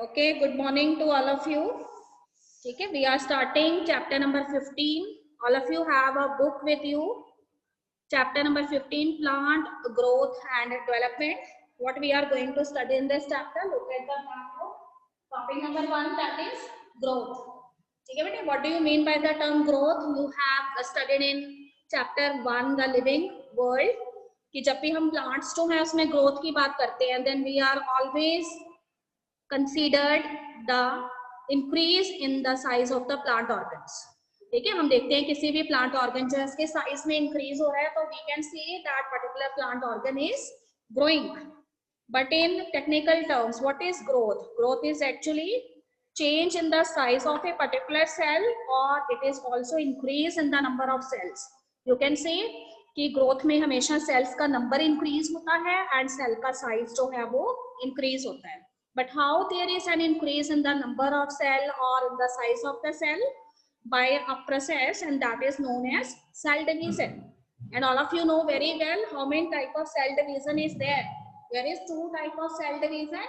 Okay, good morning to all of you. Okay, we are starting chapter number 15. All of you have a book with you. Chapter number 15, plant growth and development. What we are going to study in this chapter? Look at the macro. Topic number 1, that is growth. Okay, what do you mean by the term growth? You have studied in chapter 1, the living world. कि जब भी हम plants जो है उसमें growth की बात करते हैं, then we are always considered the increase in the size of the plant organs. ठीक है, हम देखते हैं किसी भी प्लांट ऑर्गन जो है उसके साइज में इंक्रीज हो रहा है तो we can see that particular plant organ is growing. But in technical terms what is growth? Growth is actually change in the size of a particular cell or it is also increase in the number of cells. You can say कि growth में हमेशा sales का number increase होता है and cell का size जो है वो इंक्रीज होता है. But how there is an increase in the number of cell or in the size of the cell? By a process, and that is known as cell division. And all of you know very well how many type of cell division is there. There is 2 type of cell division.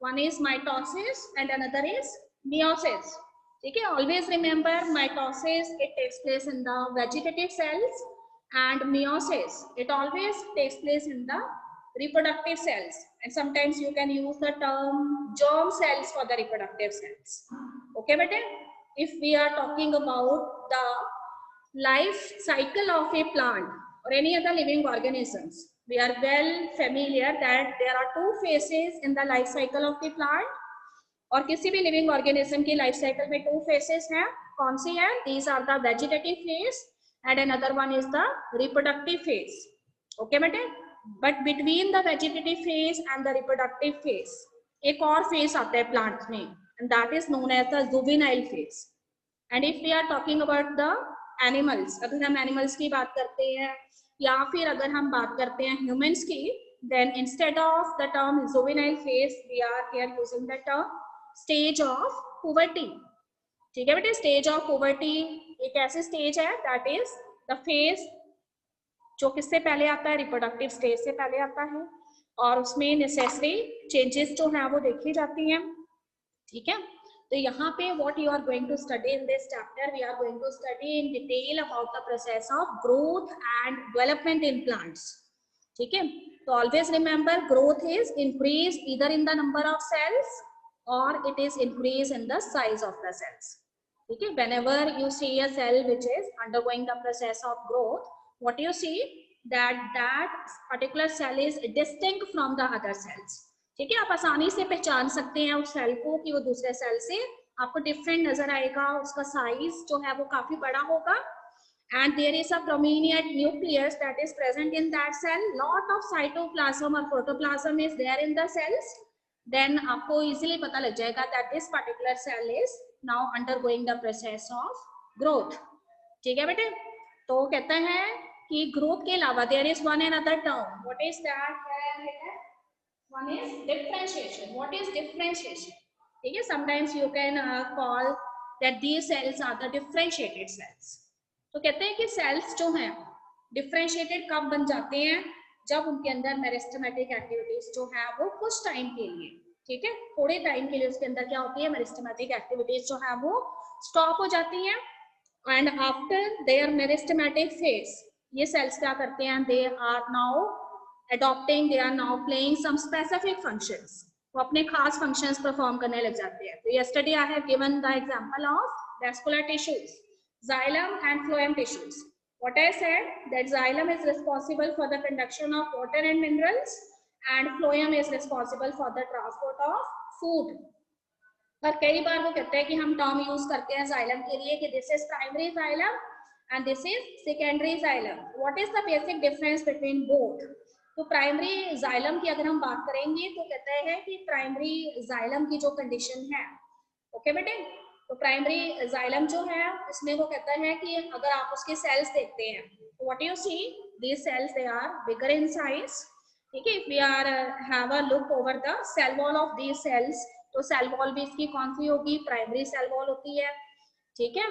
One is mitosis and another is meiosis. Okay, always remember mitosis, it takes place in the vegetative cells, and meiosis, it always takes place in the reproductive cells. And sometimes you can use the term germ cells for the reproductive cells. Okay, but if we are talking about the life cycle of a plant or any other living organisms, we are well familiar that there are 2 phases in the life cycle of the plant. और किसी भी living organism की life cycle में 2 faces हैं. कौन सी है? These are the vegetative phase and another one is the reproductive phase. Okay बेटे, but between the vegetative phase and the reproductive phase एक और phase आता है प्लांट में and that is known as the juvenile phase. And if we are talking about the animals, अगर हम animals की बात करते हैं या फिर अगर हम बात करते हैं humans की, then instead of the term juvenile phase we are here using the term stage of puberty. ठीक है बेटे, स्टेज ऑफ पुबर्टी एक ऐसी स्टेज है दैट इज द फेज जो किससे पहले आता है? रिप्रोडक्टिव स्टेज से पहले आता है और उसमें नेसेसरी चेंजेस जो है वो देखी जाती हैं. ठीक है, तो यहाँ पे what you are going to study in this chapter, we are going to study in detail about the process of growth and development in plants. ठीक है, तो always remember growth is increase either in the number of cells or it is increase in the size of the cells. Okay, whenever you see a cell which is undergoing the process of growth, what you see that particular cell is distinct from the other cells. ठीक है, आप आसानी से पहचान सकते हैं उस cell को कि वो दूसरे सेल से आपको डिफरेंट नजर आएगा, उसका साइज जो है वो काफी बड़ा होगा. And there is a prominent nucleus that is present in that cell. Lot of cytoplasm or protoplasm is there in the cells. Then आपको easily पता लग जाएगा that this particular cell is now undergoing the process of growth. ठीक है बेटे, तो कहते हैं कि growth के अलावा there is one another term. What is that? One is differentiation. What is differentiation? ठीक है, sometimes you can call that these cells are the differentiated cells. तो कहते हैं कि cells जो हैं differentiated कब बन जाते हैं? जब उनके अंदर मेरिस्टेमेटिक एक्टिविटीज जो है वो कुछ टाइम के लिए, ठीक है, थोड़े टाइम के लिए उसके अंदर क्या होती है? मेरिस्टेमेटिक एक्टिविटीज जो है वो स्टॉप हो जाती हैं. And after their meristematic phase ये सेल्स क्या करते हैं? They are now adopting, they are now playing some specific functions. वो अपने खास फंक्शंस परफॉर्म करने लग जाते हैं. तो yesterday I have given the example of vascular tissues, xylem and phloem tissues. What I said that xylem is responsible for the conduction of water and minerals and phloem is responsible for the transport of food. पर कई बार वो कहते हैं कि हम term use करते हैं xylem के लिए कि this is primary xylem and this is secondary xylem. What is the basic difference between both? तो प्राइमरी xylem की अगर हम बात करेंगे तो कहते हैं कि प्राइमरी xylem की जो कंडीशन है, ओके बेटे, तो प्राइमरी जाइलम जो है इसमें वो कहता है कि अगर आप उसके सेल्स देखते हैं तो what you see, these cells they are bigger in size. ठीक है, if we are have a look over the cell wall of these cells तो सेल वॉल भी इसकी कौन सी होगी? प्राइमरी सेल वॉल होती है. ठीक है,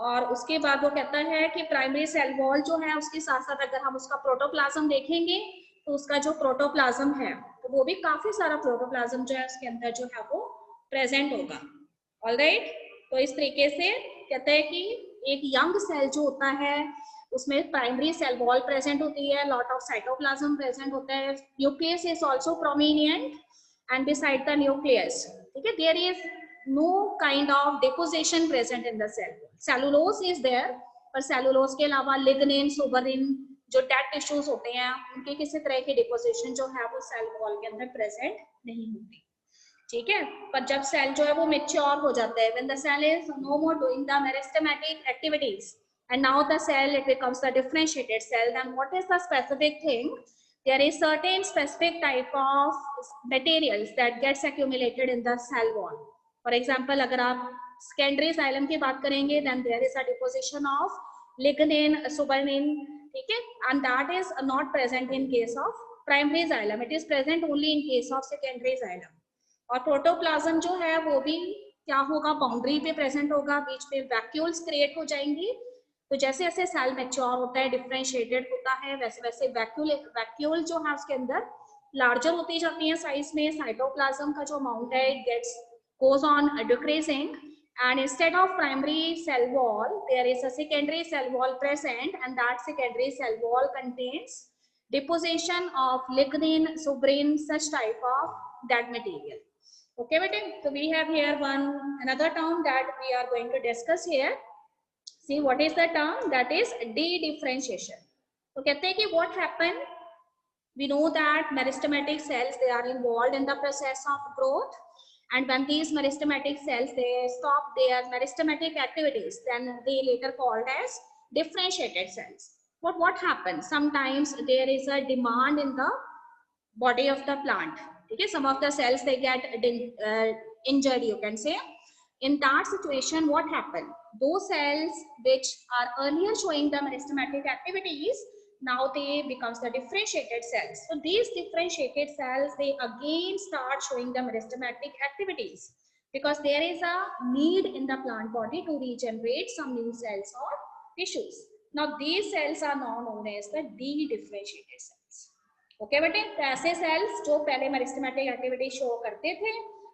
और उसके बाद वो कहता है कि प्राइमरी सेल वॉल जो है उसके साथ साथ अगर हम उसका प्रोटोप्लाज्म देखेंगे तो उसका जो प्रोटोप्लाज्म है तो वो भी काफी सारा प्रोटोप्लाज्म जो है उसके अंदर जो है वो प्रेजेंट होगा। ऑलराइट, तो इस तरीके से कहते हैं कि एक यंग सेल जो होता है उसमें प्राइमरी सेल वॉल प्रेजेंट होती है, लॉट ऑफ साइटोप्लाज्म प्रेजेंट होता है, nucleus is also prominent and beside the nucleus, ठीक है, there is no kind of deposition present in the cell. Cellulose is there, पर सेलुलोज के अलावा लिग्निन, सुबरिन, जो डेड टिश्यूज होते हैं उनके किसी तरह की डिपोजिशन जो है वो सेल वॉल के अंदर प्रेजेंट नहीं होती, ठीक है। पर जब सेल जो है वो मैच्योर हो जाता है, when the cell is no more doing the meristematic activities and now the cell it becomes the differentiated cell, then what is the specific thing? There is certain specific type of materials that gets accumulated in the cell wall. For example, अगर आप secondary xylem की बात करेंगे then there is a deposition of lignin, suberin, ठीक है, and that is not present in case of primary xylem, it is present only in case of secondary xylem. और protoplasm जो है वो भी क्या होगा, बाउंड्री पे प्रेजेंट होगा, बीच में वैक्यूल्स क्रिएट हो जाएंगी। तो जैसे जैसे सेल मैच्योर होता है, डिफरेंशिएटेड होता है, वैसे वैसे वैक्यूल जो है उसके अंदर लार्जर होती जाती है साइज में, साइटोप्लाज्म का जो अमाउंट है it gets goes on decreasing and instead of primary cell wall there is a secondary cell wall present and that secondary cell wall contains deposition of lignin, suberin, such type of that material. Okay, bete, so we have here another term that we are going to discuss here. See what is the term, that is de-differentiation. So kehte hain ki what happen, we know that meristematic cells they are involved in the process of growth, and when these meristematic cells they stop their meristematic activities then they later called as differentiated cells. But what happens, sometimes there is a demand in the body of the plant, okay, some of the cells they get injured, you can say. In that situation what happened, those cells which are earlier showing the meristematic activities now they becomes the differentiated cells. So these differentiated cells they again start showing the meristematic activities because there is a need in the plant body to regenerate some new cells or tissues. Now these cells are now known as the de-differentiated cells. Okay बेटे, तो ऐसे sales जो पहले meristematic activity show करते थे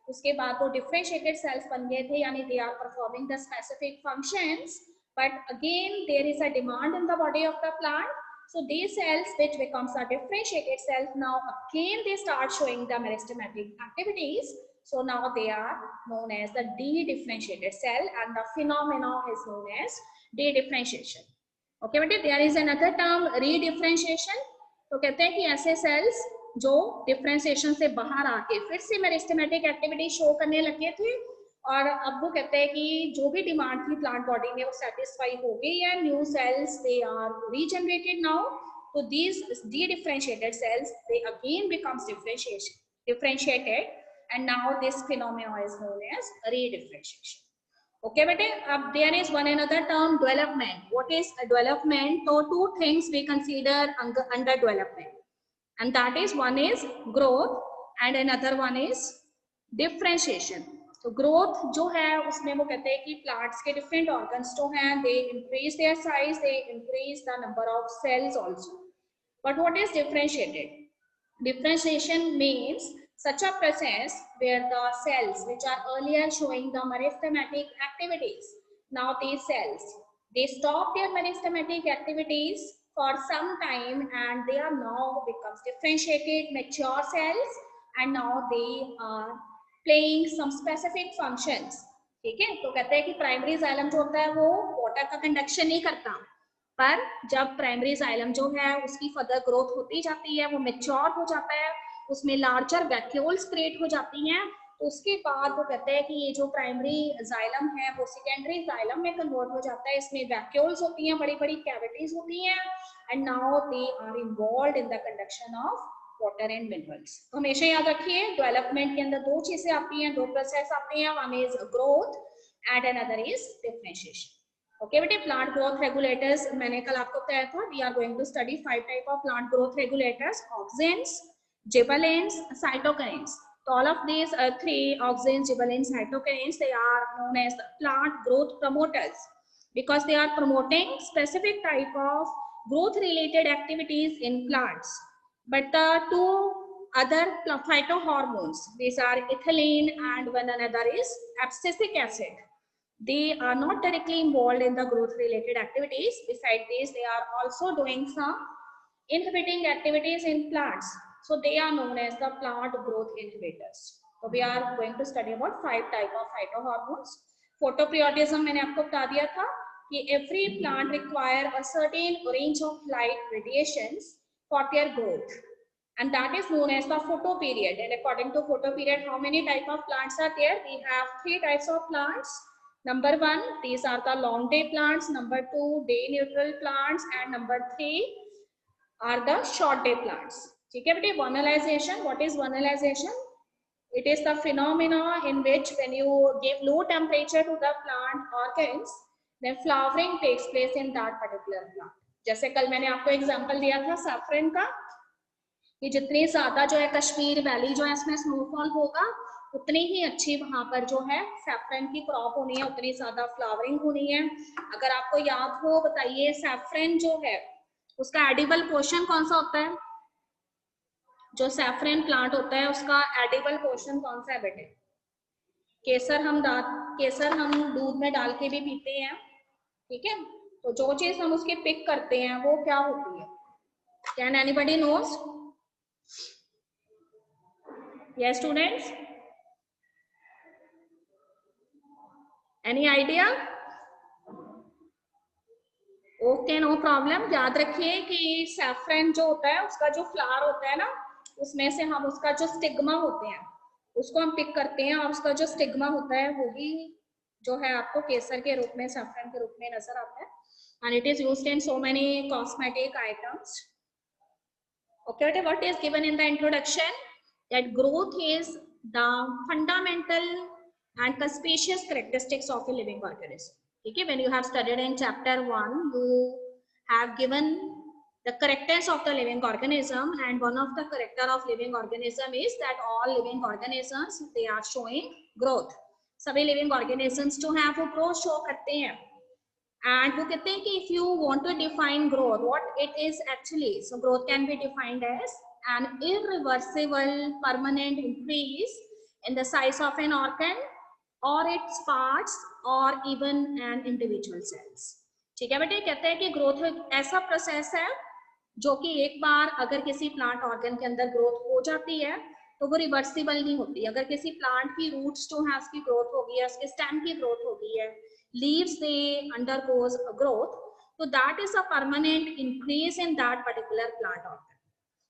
उसके बाद वो डिफरेंशिएटेड सेल्स बन गए थे, यानी they are performing the specific functions, but again there is a demand in the body of the plant. So these cells which becomes a differentiated cells now again they start showing the meristematic activities. So now they are known as the de-differentiated cell and the phenomenon is known as de-differentiation. Okay, but there is another term redifferentiation. तो कहते हैं कि ऐसे sales जो differentiation से बाहर आके फिर से मेरिस्टेमेटिक एक्टिविटी शो करने लगे थे और अब वो कहते हैं कि जो भी डिमांड थी प्लांट बॉडी में वो सेटिस्फाई हो गई है, new cells they are regenerated now. तो these de-differentiated cells they again becomes differentiated and now this phenomenon is known as redifferentiation. Okay bete, there is one another term, development. What is a development? So two things we consider under development, and that is one is growth and another one is differentiation. तो growth जो है उसमें वो कहते हैं कि plants के different organs जो हैं they increase their size, they increase the number of sales also. But what is differentiated? Differentiation means such a process where the cells which are earlier showing the meristematic activities, now these cells they stop their meristematic activities for some time and they are now becomes differentiated mature cells and now they are playing some specific functions. ठीक है, तो कहते हैं कि primary xylem जो होता है वो वाटर का कंडक्शन नहीं करता, पर जब प्राइमरी जाइलम जो है उसकी फर्दर ग्रोथ होती जाती है, वो मैच्योर हो जाता है, उसमें लार्जर वैक्यूल्स क्रिएट हो जाती हैं, तो उसके बाद वो कहते हैं कि ये जो प्राइमरी जाइलम है वो सेकेंडरी जाइलम में कन्वर्ट हो जाता है. इसमें वैक्यूल्स होती हैं, बड़ी बड़ी कैविटीज होती हैं and now they are involved in the conduction of water and minerals. तो हमेशा याद रखिए डेवलपमेंट के अंदर दो चीजें आती हैं, दो प्रोसेस आते हैं, one is growth and another is differentiation. Okay बेटे, प्लांट ग्रोथ रेगुलेटर्स मैंने कल आपको बताया था, we are going to study 5 type of plant growth regulators, auxins, gibberellins, cytokinins. So all of these 3 auxins, gibberellins, cytokinins, they are known as plant growth promoters because they are promoting specific type of growth related activities in plants. But the two other phytohormones. These are ethylene and one another is abscisic acid. They are not directly involved in the growth related activities. Besides this, they are also doing some inhibiting activities in plants. So they are known as the plant growth inhibitors. So we are going to study about 5 type of phytohormones. Photoperiotism मैंने आपको बता दिया था कि every plant require a certain range of light radiations for their growth, and that is known as the photoperiod. And according to photoperiod, how many type of plants are there? We have 3 types of plants. Number 1, these are the long day plants. Number 2, day neutral plants, and number 3 are the short day plants. ठीक है बेटे, vernalization. What is vernalization? It is the phenomena in which when you give low temperature to the plant organs, then flowering takes place in that particular plant. जैसे कल मैंने आपको example दिया था saffron का, कि जितनी ज्यादा जो है कश्मीर वैली जो है इसमें स्नोफॉल होगा, उतनी ही अच्छी वहां पर जो है सैफरन की क्रॉप होनी है, उतनी ज्यादा फ्लावरिंग होनी है. अगर आपको याद हो बताइए, सैफरन जो है उसका एडिबल पोर्शन कौन सा होता है? जो सैफरन प्लांट होता है उसका एडिबल पोर्शन कौन सा है बेटे? केसर हम दूध में डाल के भी पीते हैं, ठीक है. तो जो चीज हम उसके पिक करते हैं वो क्या होती है? Can anybody knows? Yes students, any idea? Okay, no problem. याद रखिए कि सैफरन जो होता है उसका जो फ्लावर होता है ना, उसमें से हम उसका जो स्टिग्मा होते हैं उसको हम पिक करते हैं, और उसका जो स्टिग्मा होता है वो भी जो है आपको केसर के रूप में, सैफरन के रूप में नजर आता है. And it is used in so many cosmetic items. Okay, what is given in the introduction? That growth is the fundamental and conspicuous characteristics of a living organism. Okay, when you have studied in chapter 1, you have given the characters of the living organism, and one of the character of living organism is that all living organisms, they are showing growth. सभी living organisms जो हैं वो growth show करते हैं. And वो कहते हैं कि if you want to define growth, what it is actually, so growth can be defined as an irreversible permanent increase in the size of an organ or its parts or even an individual cells. ठीक है बेटे, कहते हैं कि growth एक ऐसा process है जो कि एक बार अगर किसी प्लांट ऑर्गन के अंदर ग्रोथ हो जाती है तो वो रिवर्सिबल नहीं होती. अगर किसी प्लांट की रूट्स जो है उसकी ग्रोथ हो गई है, उसके स्टेम की ग्रोथ हो गई है, leaves they undergoes growth, so that is a permanent increase in that particular plant organ.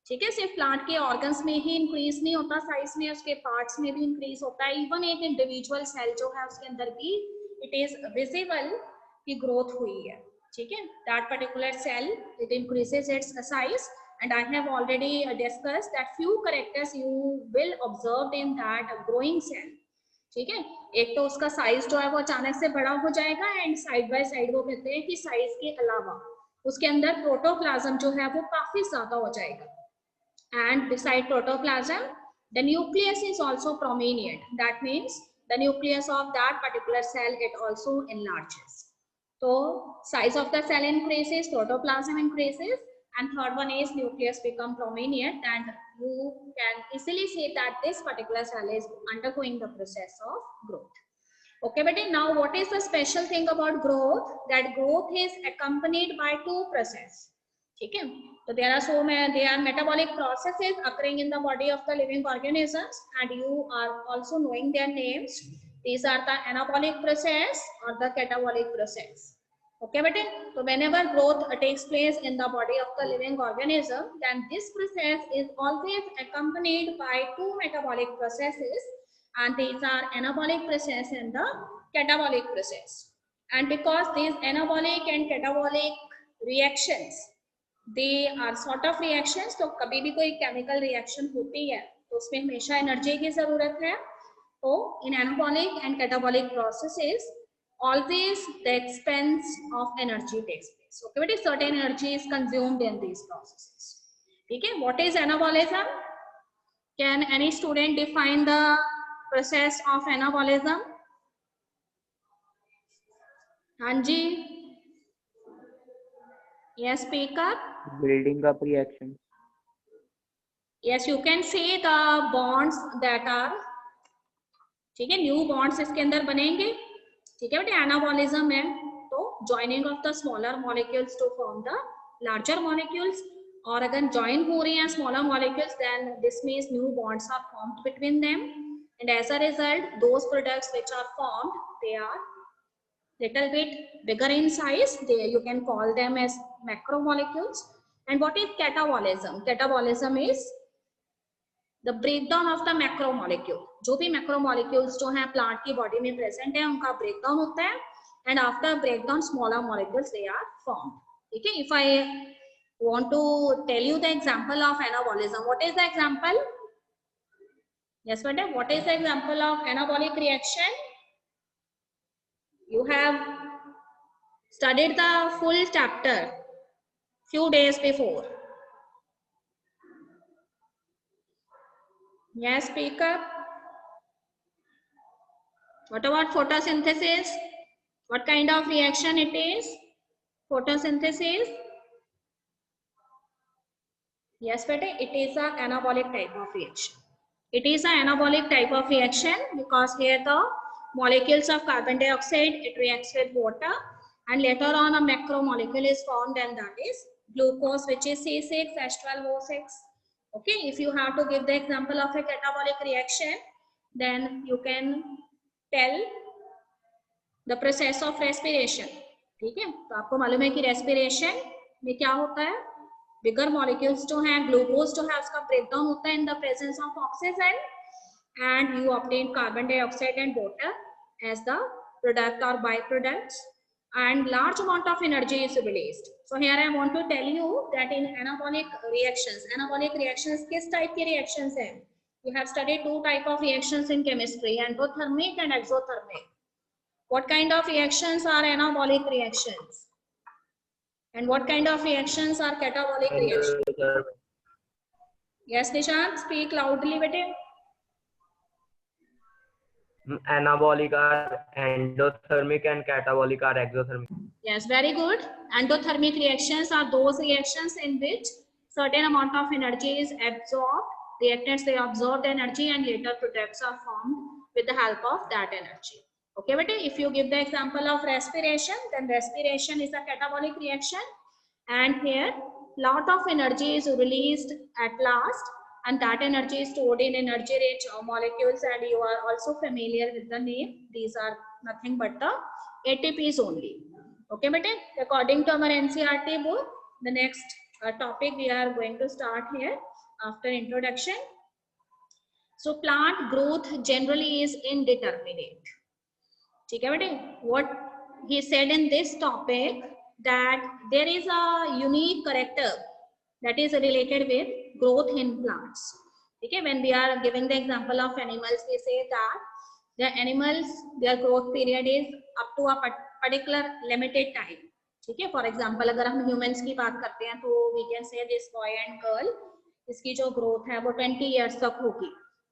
ठीक है, सिर्फ प्लांट के ऑर्गन्स में ही इंक्रीज नहीं होता साइज में, उसके पार्ट्स में भी इंक्रीज होता है. इवन एक इंडिविजुअल सेल जो है उसके अंदर भी इट इज विजिबल कि ग्रोथ हुई है. ठीक है, that particular cell it increases its size. And I have already discussed that few characters you will observe in that growing cell. ठीक है, एक तो उसका साइज जो है वो अचानक से बड़ा हो जाएगा, एंड साइड बाय साइड वो कहते हैं कि साइज के अलावा उसके अंदर प्रोटोप्लाज्म जो है वो काफी ज्यादा हो जाएगा. And beside protoplasm the nucleus is also prominent. That means the nucleus of that particular cell it also enlarges. तो size of the cell increases, protoplasm increases, and third one is nucleus become prominent, and you can easily say that this particular cell is undergoing the process of growth. Okay, but now what is the special thing about growth? That growth is accompanied by 2 processes. Okay, so there are metabolic processes occurring in the body of the living organisms, and you are also knowing their names. These are the anabolic process or the catabolic process. Okay, but so whenever growth takes place in the body of the living organism, then this process is always accompanied by 2 metabolic processes, and these are anabolic process and the catabolic process. And because these anabolic and catabolic reactions, they are sort of reactions, तो कभी भी कोई chemical reaction होती है तो उसमें हमेशा energy की जरूरत है. तो in anabolic and catabolic processes always the expense of energy takes place. Okay, but certain energy is consumed in these processes. Okay, what is anabolism? Can any student define the process of anabolism? Hanji, yes, speak up. Building up reactions. Yes, you can see the bonds that are, ठीक है, new bonds इसके अंदर बनेंगे, ठीक है बेटे, anabolism है तो joining of the smaller molecules to form the larger molecules, और अगर ज्वाइन हो रही हैं smaller molecules then this means new bonds are formed between them, and as a result those products which are formed they are little bit bigger in size, they you can call them as macromolecules. And what is catabolism? Catabolism is the breakdown of the macromolecule. जो भी macromolecules जो हैं plant की body में present है उनका breakdown होता है, and after breakdown smaller molecules they are formed. ठीक है, if I want to tell you the example of anabolism, what is the example? Yes, madam, what is the example of anabolic reaction? You have studied the full chapter few days before. Yes, speak up. What about photosynthesis? What kind of reaction it is? Photosynthesis. Yes, beta, it is an anabolic type of reaction. It is an anabolic type of reaction because here the molecules of carbon dioxide, it reacts with water, and later on a macromolecule is formed, and that is glucose, which is C6H12O6. Okay, if you have to give the example of a catabolic reaction, then you can tell the process of respiration. ठीक है, तो आपको मालूम है कि respiration में क्या होता है, bigger molecules जो हैं, glucose जो है उसका breakdown होता है in the presence of oxygen, and you obtain carbon dioxide and water as the product or byproducts, and large amount of energy is released. So here I want to tell you that in anabolic reactions किस type के reactions हैं? You have studied two type of reactions in chemistry, endothermic and exothermic. What kind of reactions are anabolic reactions? And what kind of reactions are catabolic reactions? Yes, Nishant, speak loudly, bete. Anabolic are endothermic and catabolic are exothermic. Yes, very good. Endothermic reactions are those reactions in which certain amount of energy is absorbed. Reactants, they absorb the energy and later products are formed with the help of that energy. Okay, but if you give the example of respiration, then respiration is a catabolic reaction, and here lot of energy is released at last, and that energy is stored in energy rich molecules, and you are also familiar with the name. These are nothing but the ATPs only. Okay, but according to our NCERT book, the next topic we are going to start here after introduction. So plant growth generally is indeterminate. What he said in this topic, that there is a unique character that is related with growth in plants. Okay, when we are giving the example of animals, we say that the animals, their growth period is up to a particular limited time. ठीक है, for example अगर हम humans की बात करते हैं तो we can say this boy and girl, इसकी जो growth है वो 20 years तक होगी,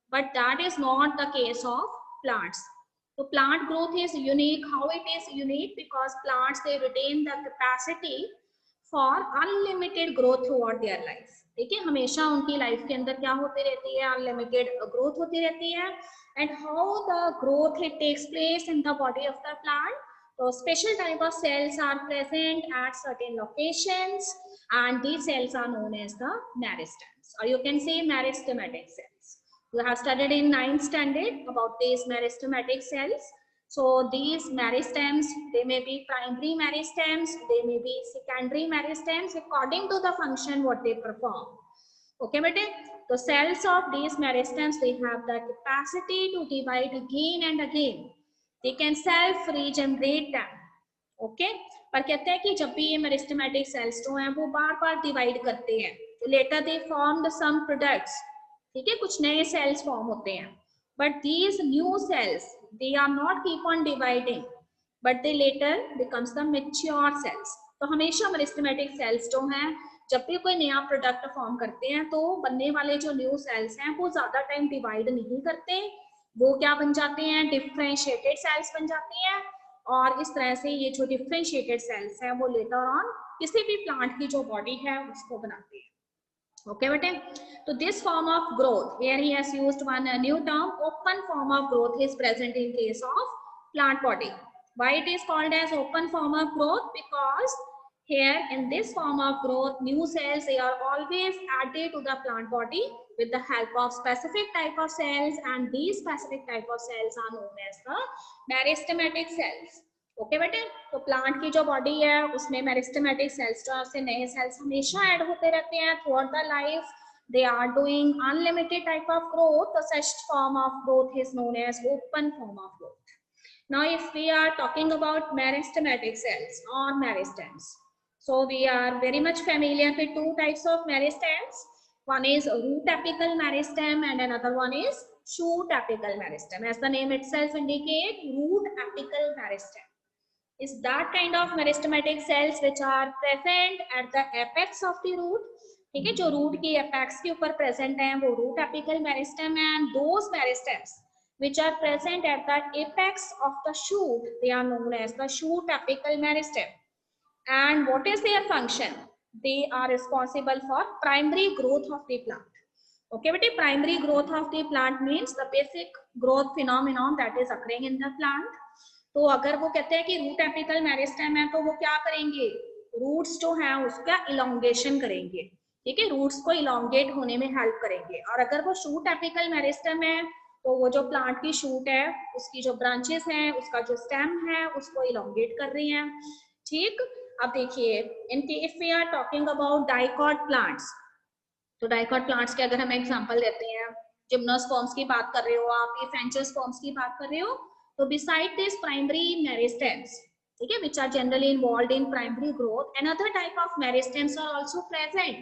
but that is not the case of plants. So plant growth is unique. How it is unique? Because plants, they retain the capacity for unlimited growth throughout their life. ठीक है, हमेशा उनकी life के अंदर क्या होती रहती है, अनलिमिटेड ग्रोथ होती रहती है. And how the growth it takes place in the body of the plant? So special type of cells are present at certain locations, and these cells are known as the meristems, or you can say meristematic cells. You have studied in 9th standard about these meristematic cells. So these meristems, they may be primary meristems, they may be secondary meristems according to the function what they perform. Okay, bete? The cells of these meristems, they have the capacity to divide again and again. They can self-regenerate them. Okay? पर कहते हैं कि जब भी ये meristematic cells जो हैं वो बार-बार divide करते हैं, तो later they formed some products. ठीक है, कुछ नए cells form होते हैं. But these new cells, they are not keep on dividing, but they later becomes the mature cells. तो हमेशा meristematic cells जो हैं, जब भी कोई नया प्रोडक्ट फॉर्म करते हैं तो बनने वाले जो न्यू सेल्स हैं वो ज्यादा टाइम डिवाइड नहीं करते, वो क्या बन जाते हैं, डिफरेंशिएटेड सेल्स बन जाती हैं. और इस तरह से ये जो डिफरेंशिएटेड सेल्स हैं वो लेटर ऑन किसी भी प्लांट की जो बॉडी है उसको बनाते हैं. Okay bete, so this form of growth here he has used one new term, open form of growth is present in case of plant body. Why it is called as open form of growth? Because here in this form of growth, new cells, they are always added to the plant body with the help of specific type of cells, and these specific type of cells are known as the meristematic cells. Okay बेटे, तो plant की जो body है उसमें meristematic cells जो से नए sales हमेशा ऐड होते रहते हैं through out the life. They are doing unlimited type of growth. The such form of growth is known as open form of growth. Now, if we are talking about meristematic cells or meristems, so we are very much familiar with two types of meristems. One is root apical meristem and another one is shoot apical meristem. As the name itself indicates, root apical meristem is that kind of meristematic cells which are present at the apex of the root. ठीक है, जो root की apex के ऊपर present है वो root apical meristem है. And those meristems which are present at the apex of the shoot, they are known as the shoot apical meristem. And what is their function? They are responsible for primary growth of the plant. Okay, but primary growth of the plant means the basic growth phenomenon that is occurring in the plant. तो अगर वो कहते हैं कि root apical meristem है तो वो क्या करेंगे, रूट्स जो है उसका इलोंगेशन करेंगे. ठीक है, रूट्स को इलोंगेट होने में हेल्प करेंगे. और अगर वो शूट एपिकल मेरिस्टेम है तो वो जो प्लांट की शूट है उसकी जो ब्रांचेस हैं उसका जो स्टेम है उसको इलोंगेट कर रही हैं. ठीक, अब देखिए if we are talking about dicot plants, तो डाइकॉट प्लांट्स के अगर हम एग्जांपल देते हैं, जिम्नोस्पर्म्स की बात कर रहे हो आप, ये एंजियोस्पर्म्स की बात कर रहे हो, तो beside this primary meristems, ठीक है, which are generally involved in primary growth, another type of meristems are also present,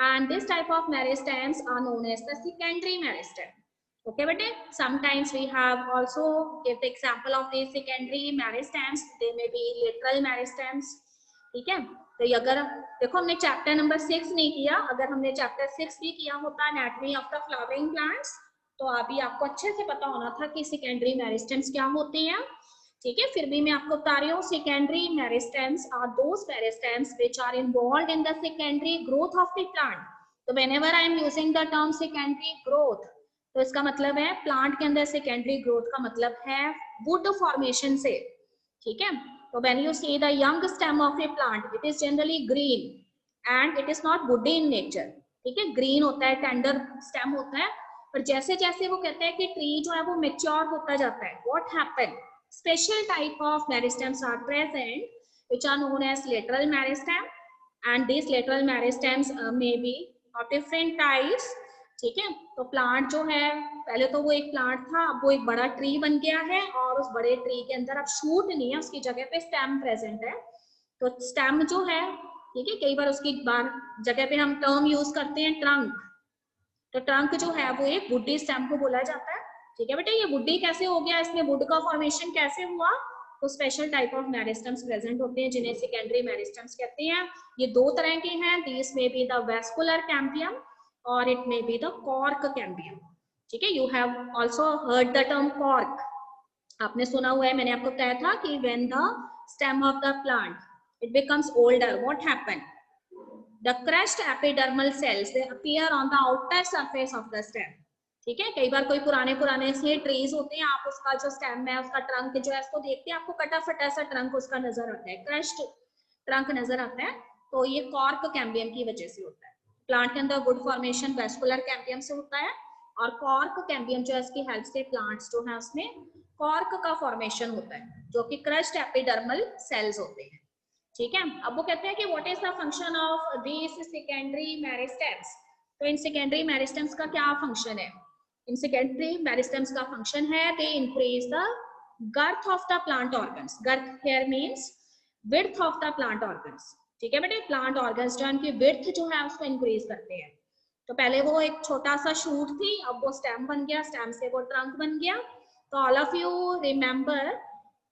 and this type of meristems are known as the secondary meristem. Okay, but sometimes we have also give the example of the secondary meristems. They may be lateral meristems. ठीक है, तो अगर देखो हमने chapter number 6 नहीं किया, अगर हमने चैप्टर 6 भी किया होता anatomy of the flowering plants, तो अभी आपको अच्छे से पता होना था कि सेकेंडरी मेरिस्टेम्स क्या होते हैं. ठीक है, फिर भी मैं आपको बता रही हूँ, secondary meristems are those meristems which are involved in the secondary growth of the plant. तो whenever I am using the term secondary growth, तो इसका मतलब है प्लांट के अंदर सेकेंडरी ग्रोथ का मतलब है वुड फॉर्मेशन से. ठीक है, तो when you see the young stem of A plant, it is generally green and it is not woody in nature. ठीक है, ग्रीन होता है, टेंडर स्टेम होता है, पर जैसे जैसे वो कहते हैं कि ट्री जो है वो मैच्योर होता जाता है, what happen, special type of meristems are present which are known as lateral meristem, and this lateral meristems may be of different types. ठीक है, तो प्लांट जो है पहले तो वो एक प्लांट था, अब वो एक बड़ा ट्री बन गया है, और उस बड़े ट्री के अंदर अब शूट नहीं है, उसकी जगह पे स्टेम प्रेजेंट है. तो स्टेम जो है, ठीक है, कई बार उसकी जगह पे हम टर्म यूज करते हैं ट्रंक, तो ट्रंक जो है वो एक वुडी स्टेम को बोला जाता है. ठीक है बेटा, ये वुडी कैसे हो गया, इसमें वुड का फॉर्मेशन कैसे हुआ, तो special type of meristems present होते हैं जिन्हें सेकेंडरी मेरिस्टेम्स कहते हैं. ये दो तरह के हैं, this may be the vascular cambium और it may be the cork cambium. ठीक है, you have also heard the term cork, आपने सुना हुआ है, मैंने आपको कहा था कि when the stem of the plant it becomes older, what happen, the crushed epidermal cells they appear on the outer surface of the stem. ठीक है, कई बार कोई पुराने से ट्रीज होते हैं, आप उसका जो स्टेम है उसका ट्रंक जो है उसको देखते हैं, आपको कटा फटा सा ट्रंक उसका नजर आता है, क्रश्ड ट्रंक नजर आता है, तो ये कॉर्क कैम्बियम की वजह से होता है. प्लांट के अंदर वुड फॉर्मेशन वेस्कुलर कैम्बियम से होता है, और कॉर्क कैम्बियम जो है इसकी हेल्प से प्लांट्स जो है उसमें कॉर्क का फॉर्मेशन होता है, जो कि क्रश्ड एपिडर्मल सेल्स होते हैं. ठीक है, अब वो कहते हैं कि what is the function of these secondary meristems. तो इन सेकेंडरी मेरिस्टेम्स का क्या फंक्शन है, इन सेकेंडरी मेरिस्टेम्स का फंक्शन है they increase the girth of the plant organs. Girth here means width of the plant organs. ठीक है बेटे, प्लांट ऑर्गन्स जो उनकी विड्थ जो है उसको इंक्रीज करते हैं. तो पहले वो एक छोटा सा शूट थी, अब वो स्टेम बन गया, स्टेम से वो ट्रंक बन गया. तो ऑल ऑफ यू रिमेंबर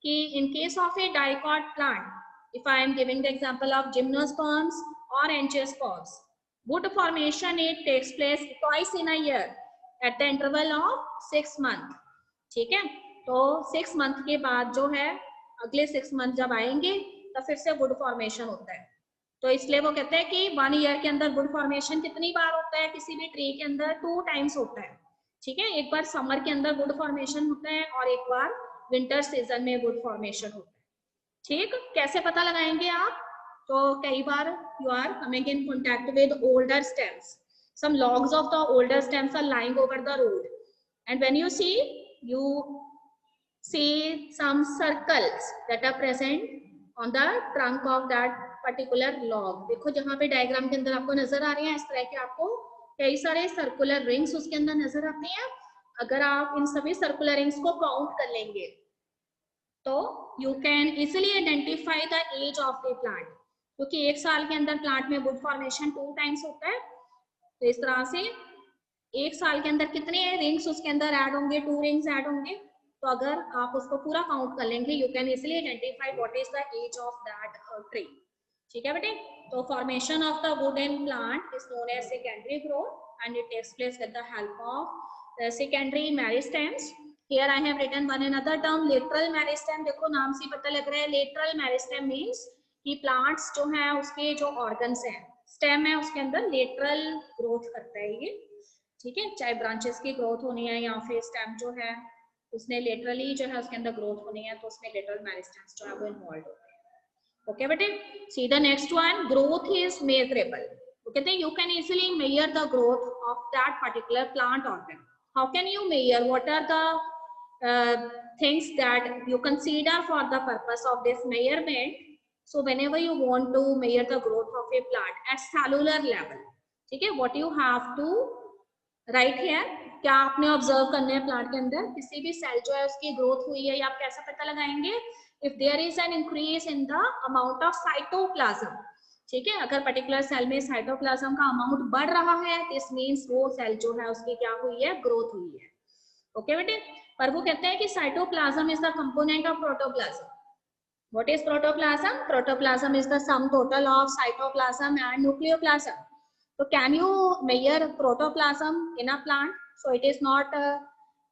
कि इन case of A dicot plant, if I am giving the example of gymnosperms or angiosperms, wood formation it takes place twice in a year at the interval of 6 months. ठीक है, तो 6 month के बाद जो है अगले 6 month जब आएंगे तो फिर से वुड फॉर्मेशन होता है. तो इसलिए वो कहते हैं कि 1 ईयर के अंदर वुड फॉर्मेशन कितनी बार होता होता है किसी भी ट्री के अंदर? 2 टाइम्स होता है, ठीक है। एक बार समर के अंदर वुड फॉर्मेशन होता है और एक बार विंटर सीजन में वुड फॉर्मेशन होता है, ठीक। कैसे पता लगाएंगे आप? तो कई बार you are coming in contact with older stems, some logs of the older stems are lying over the road, and when you see some circles that are present on the trunk of that particular log। देखो जहाँ पे diagram के अंदर आपको नजर आ रहे हैं इस तरह के आपको कई सारे सर्कुलर रिंग्स उसके अंदर नजर आते हैं। अगर आप इन सभी सर्कुलर रिंग्स को काउंट कर लेंगे तो you can easily identify the age of the plant, क्योंकि एक साल के अंदर प्लांट में वुड फॉर्मेशन 2 टाइम्स होता है। तो इस तरह से एक साल के अंदर कितने रिंग्स उसके अंदर ऐड होंगे? 2 रिंग्स ऐड होंगे। तो अगर आप उसको पूरा काउंट कर लेंगे you can easily identify what is the age of that tree, ठीक है बेटे। तो formation of the wood in plant is known as secondary growth and it takes place with the help of secondary meristems. Here I have written one another term lateral meristem. देखो नाम से पता लग रहा है लेटरल मेरिस्टेम मींस कि plants जो है उसके जो ऑर्गन्स हैं, स्टेम है उसके अंदर लेटरल ग्रोथ करता है ये, ठीक है। चाहे ब्रांचेस की ग्रोथ होनी है या फिर स्टेम जो है उसने लेटरली जो है उसके अंदर ग्रोथ होनी है तो उसमें लेटरल मेरिस्टेम्स जो है वो इन्वॉल्व होते हैं। ओके बेटे, see the next one, growth is measurable. तो कहते हैं you can easily measure the growth of that particular plant organ. How can you measure? What are the things that you consider for the purpose of this measurement? So whenever you want to measure the growth of a plant at cellular level, ठीक है, what you have to write here, क्या आपने observe करना है plant के अंदर किसी भी सेल जो है उसकी ग्रोथ हुई है या आप कैसे पता लगाएंगे? If there is an increase in the amount of cytoplasm, ठीक है, अगर पर्टिकुलर सेल में साइटोप्लाज्म का अमाउंट बढ़ रहा है दिस मीन्स वो सेल जो है उसकी क्या हुई है? ग्रोथ हुई है। ओके बेटे, पर वो कहते हैं कि cytoplasm is the component of protoplasm. What is protoplasm? Protoplasm is the sum total of cytoplasm and nucleoplasm. So can you measure protoplasm in a plant? So it is not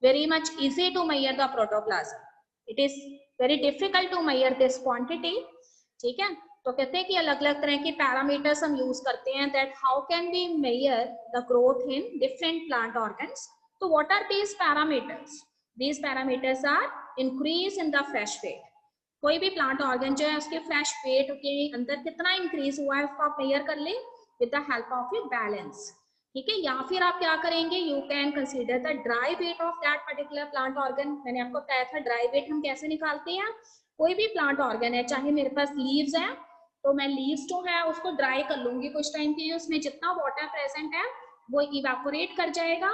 very much easy to measure the protoplasm. It is very difficult to measure this quantity. ठीक है, तो कहते हैं कि अलग अलग तरह के पैरामीटर्स हम यूज करते हैं that how can we measure the growth in different plant organs. So what are these parameters? These parameters are increase in the fresh weight. कोई भी प्लांट ऑर्गन जो है उसके फ्रेश वेट के अंदर कितना इंक्रीज हुआ है उसको आप मेजर कर ले with the help of a balance, ठीक है। या फिर आप क्या करेंगे? You can consider the dry weight of that particular plant organ. मैंने आपको बताया था ड्राई वेट हम कैसे निकालते हैं। कोई भी प्लांट ऑर्गन है, चाहे मेरे पास लीव्स हैं तो मैं लीव्स जो है उसको ड्राई कर लूंगी कुछ टाइम के लिए, उसमें जितना वाटर प्रेजेंट है वो इवेपोरेट कर जाएगा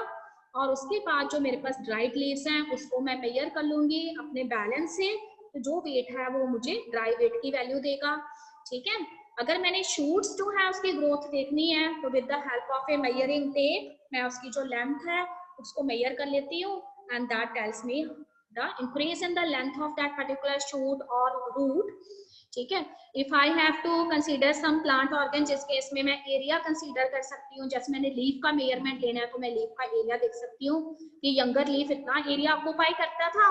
और उसके बाद जो मेरे पास ड्राइड लीव्स हैं उसको मैं मेजर कर लूंगी अपने बैलेंस से, तो जो वेट है वो मुझे ड्राई वेट की वैल्यू देगा, ठीक है। अगर मैंने शूट्स जो है उसकी ग्रोथ देखनी है तो with the help of A measuring tape मैं उसकी जो लेंथ है उसको मेजर कर लेती हूँ and that tells me the increase in the length of that particular shoot और रूट, ठीक है। If I have to consider some plant organ, जिस केस में मैं एरिया कंसीडर कर सकती हूँ, जैसे मैंने लीफ का मेजरमेंट लेना है तो मैं लीफ का एरिया देख सकती हूँ कि यंगर लीफ इतना एरिया ऑक्यूपाई करता था,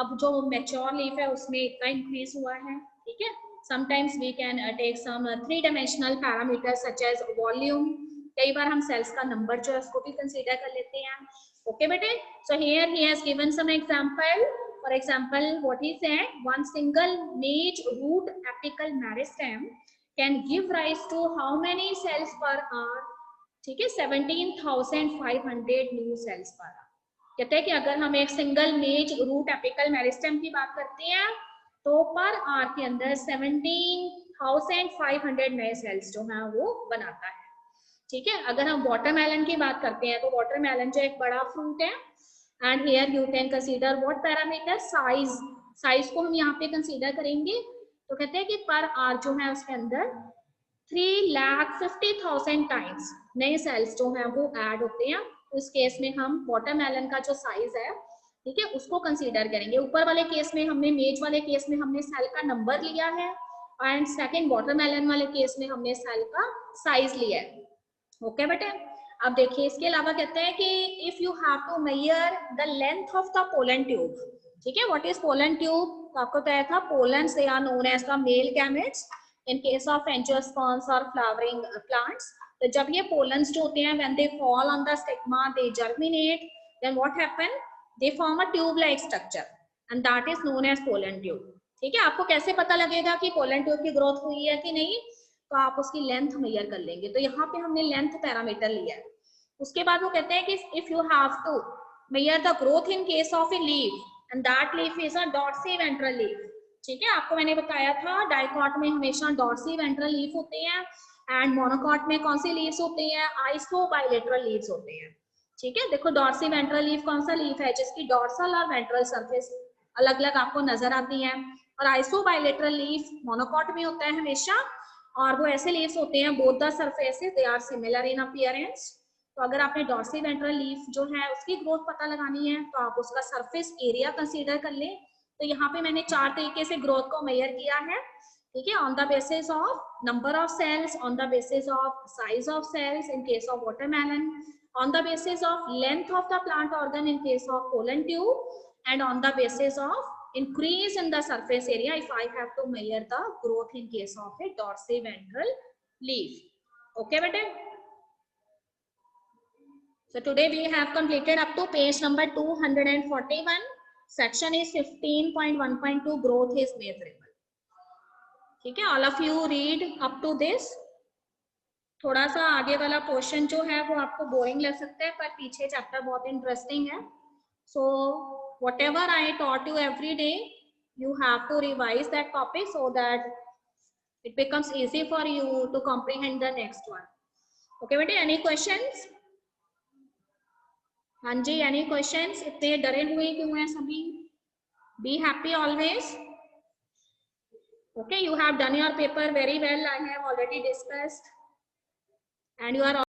अब जो मैच्योर लीफ है उसमें इतना इंक्रीज हुआ है, ठीक है। Sometimes we can take some 3 dimensional parameters such as volume. कई बार हम सेल्स का नंबर जो है उसको भी कंसीडर कर लेते हैं। ओके बेटे, so here he has given some example. For example, what he said, one single mage root apical meristem can give rise to how many cells per hour? ठीक है, 17,500 न्यू सेल्स पर आवर। कहते हैं कि अगर हम एक single मेज root apical meristem की बात करते हैं तो पर आवर के अंदर 17,500 नए सेल्स जो हैं वो बनाता है, ठीक है। अगर हम वाटरमेलन की बात करते हैं तो वाटरमेलन जो एक बड़ा फ्रूट है and here you can consider what parameter? Size को हम यहाँ पे कंसीडर करेंगे तो कहते हैं कि पर आवर जो है उसके अंदर 3,50,000 टाइम्स नए सेल्स जो हैं वो ऐड होते हैं। उस केस में हम वाटरमेलन का जो साइज है, ठीक है, उसको कंसीडर करेंगे। ऊपर वाले केस में हमने मेज वाले केस में हमने सेल का नंबर लिया है एंड सेकंड वाटरमेलन वाले केस में हमने सेल का साइज लिया है। ओके बेटे, अब देखिए इसके अलावा कहते हैं कि if you have to measure the length of the pollen tube, ठीक है, व्हाट इज पोलन ट्यूब? तो आपको बताया था pollens they are known as the male gametes in case of angiosperms और फ्लावरिंग प्लांट्स। तो जब ये पोलन्स जो होते हैं when they fall on the stigma they germinate, then what happen, they form a tube like structure and that is known as pollen tube. ठीक है, आपको कैसे पता लगेगा कि पोलन ट्यूब की ग्रोथ हुई है कि नहीं, तो आप उसकी लेंथ मेजर कर लेंगे। तो यहाँ पे हमने लेंथ पैरामीटर लिया है। उसके बाद वो कहते हैं कि if you have to measure the growth in case of a leaf and that leaf is a dorsiventral leaf. ठीक है, आपको मैंने बताया था डाइकॉट में हमेशा डॉर्सी वेंट्रल लीफ होते हैं एंड मोनोकॉट में कौन सी लीव्स होती हैं, आइसो बाइलेटरल लीव्स होते हैं। ठीक है, देखो डॉर्सी वेंट्रल लीफ कौन सा लीफ है जिसकी डॉर्सल और वेंट्रल सरफेस अलग अलग आपको नजर आती है, और आइसो बाइलेटरल लीफ मोनोकॉट में होता है हमेशा, और वो ऐसे लीव्स होते हैं both the surfaces they are similar in appearance. तो अगर आपने डॉर्सी वेंट्रल लीफ जो है उसकी ग्रोथ पता लगानी है तो आप उसका सरफेस एरिया कंसीडर कर लें। तो यहाँ पे मैंने 4 तरीके से ग्रोथ को मेजर किया है। ठीक है, on the basis of number of cells, on the basis of size of cells in case of watermelon, on the basis of length of the plant organ in case of pollen tube, and on the basis of increase in the surface area if I have to measure the growth in case of a dorsiventral leaf. Okay beta, so today we have completed up to page number 241. section is 15.1.2 growth is measurable. ठीक है, all of you read up to this. थोड़ा सा आगे वाला portion जो है वो आपको बोरिंग लग सकता है पर पीछे चैप्टर बहुत इंटरेस्टिंग है। So whatever I taught you every day you have to revise that topic so that it becomes easy for you to comprehend the next one. Okay बेटे, any questions? हाँ जी, any questions? इतने डरे हुए क्यों हैं सभी? Be happy always. Okay, you have done your paper very well. I have already discussed and you are